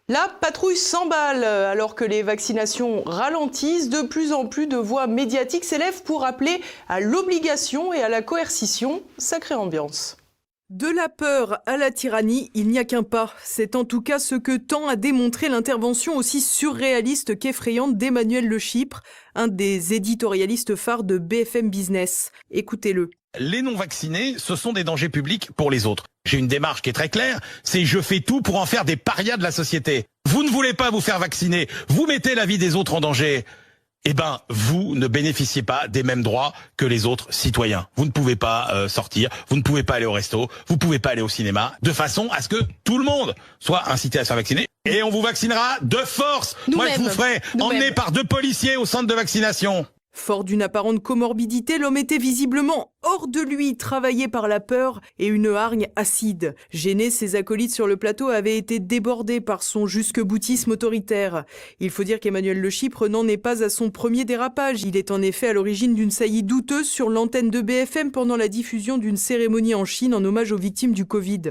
La patrouille s'emballe. Alors que les vaccinations ralentissent, de plus en plus de voix médiatiques s'élèvent pour appeler à l'obligation et à la coercition. Sacrée ambiance. De la peur à la tyrannie, il n'y a qu'un pas. C'est en tout cas ce que tend à démontrer l'intervention aussi surréaliste qu'effrayante d'Emmanuel Le Chypre, un des éditorialistes phares de BFM Business. Écoutez-le. Les non-vaccinés, ce sont des dangers publics pour les autres. J'ai une démarche qui est très claire, c'est je fais tout pour en faire des parias de la société. Vous ne voulez pas vous faire vacciner, vous mettez la vie des autres en danger. Eh ben, vous ne bénéficiez pas des mêmes droits que les autres citoyens. Vous ne pouvez pas sortir, vous ne pouvez pas aller au resto, vous ne pouvez pas aller au cinéma, de façon à ce que tout le monde soit incité à se faire vacciner. Et on vous vaccinera de force. Moi, je vous ferai emmener par 2 policiers au centre de vaccination. Fort d'une apparente comorbidité, l'homme était visiblement hors de lui, travaillé par la peur et une hargne acide. Gêné, ses acolytes sur le plateau avaient été débordés par son jusque-boutisme autoritaire. Il faut dire qu'Emmanuel Le Chypre n'en est pas à son premier dérapage. Il est en effet à l'origine d'une saillie douteuse sur l'antenne de BFM pendant la diffusion d'une cérémonie en Chine en hommage aux victimes du Covid.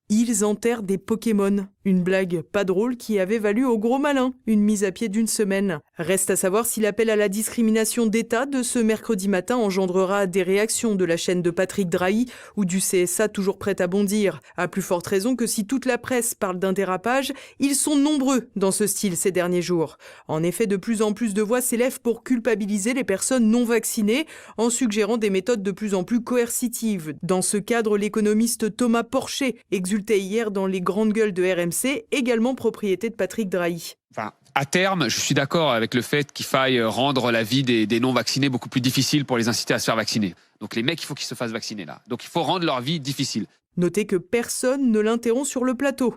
Ils enterrent des Pokémon. Une blague pas drôle qui avait valu au gros malin une mise à pied d'1 semaine. Reste à savoir si l'appel à la discrimination d'État de ce mercredi matin engendrera des réactions de la chaîne de Patrick Drahi ou du CSA toujours prêt à bondir. À plus forte raison que si toute la presse parle d'un dérapage, ils sont nombreux dans ce style ces derniers jours. En effet, de plus en plus de voix s'élèvent pour culpabiliser les personnes non vaccinées en suggérant des méthodes de plus en plus coercitives. Dans ce cadre, l'économiste Thomas Porcher exultait hier dans les grandes gueules de RMC, également propriété de Patrick Drahi. Enfin, à terme, je suis d'accord avec le fait qu'il faille rendre la vie des non-vaccinés beaucoup plus difficile pour les inciter à se faire vacciner. Donc les mecs, il faut qu'ils se fassent vacciner là. Donc il faut rendre leur vie difficile. Notez que personne ne l'interrompt sur le plateau.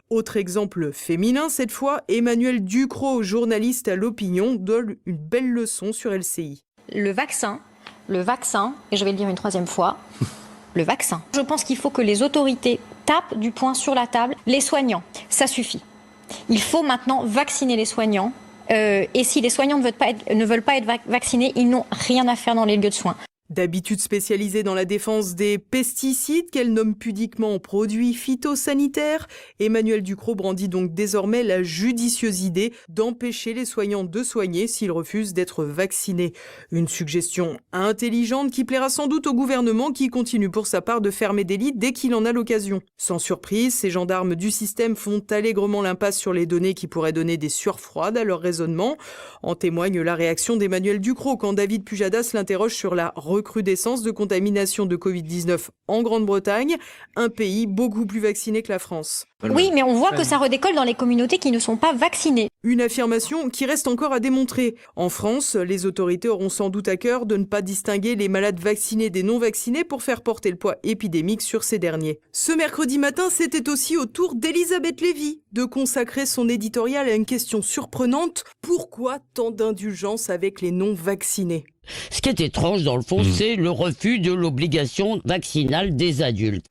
Autre exemple féminin cette fois, Emmanuel Ducrot, journaliste à l'Opinion, donne une belle leçon sur LCI. Le vaccin, et je vais le dire une 3e fois, le vaccin. Je pense qu'il faut que les autorités tapent du poing sur la table. Les soignants, ça suffit. Il faut maintenant vacciner les soignants. Et si les soignants ne veulent pas être vaccinés, ils n'ont rien à faire dans les lieux de soins. D'habitude spécialisée dans la défense des pesticides, qu'elle nomme pudiquement produits phytosanitaires, Emmanuel Ducrot brandit donc désormais la judicieuse idée d'empêcher les soignants de soigner s'ils refusent d'être vaccinés. Une suggestion intelligente qui plaira sans doute au gouvernement qui continue pour sa part de fermer des lits dès qu'il en a l'occasion. Sans surprise, ces gendarmes du système font allègrement l'impasse sur les données qui pourraient donner des sueurs froides à leur raisonnement. En témoigne la réaction d'Emmanuel Ducrot quand David Pujadas l'interroge sur la recrudescence de contamination de Covid-19 en Grande-Bretagne, un pays beaucoup plus vacciné que la France. Oui, mais on voit que ça redécolle dans les communautés qui ne sont pas vaccinées. Une affirmation qui reste encore à démontrer. En France, les autorités auront sans doute à cœur de ne pas distinguer les malades vaccinés des non-vaccinés pour faire porter le poids épidémique sur ces derniers. Ce mercredi matin, c'était aussi au tour d'Elisabeth Lévy de consacrer son éditorial à une question surprenante. Pourquoi tant d'indulgence avec les non-vaccinés ? Ce qui est étrange dans le fond, c'est le refus de l'obligation vaccinale des adultes.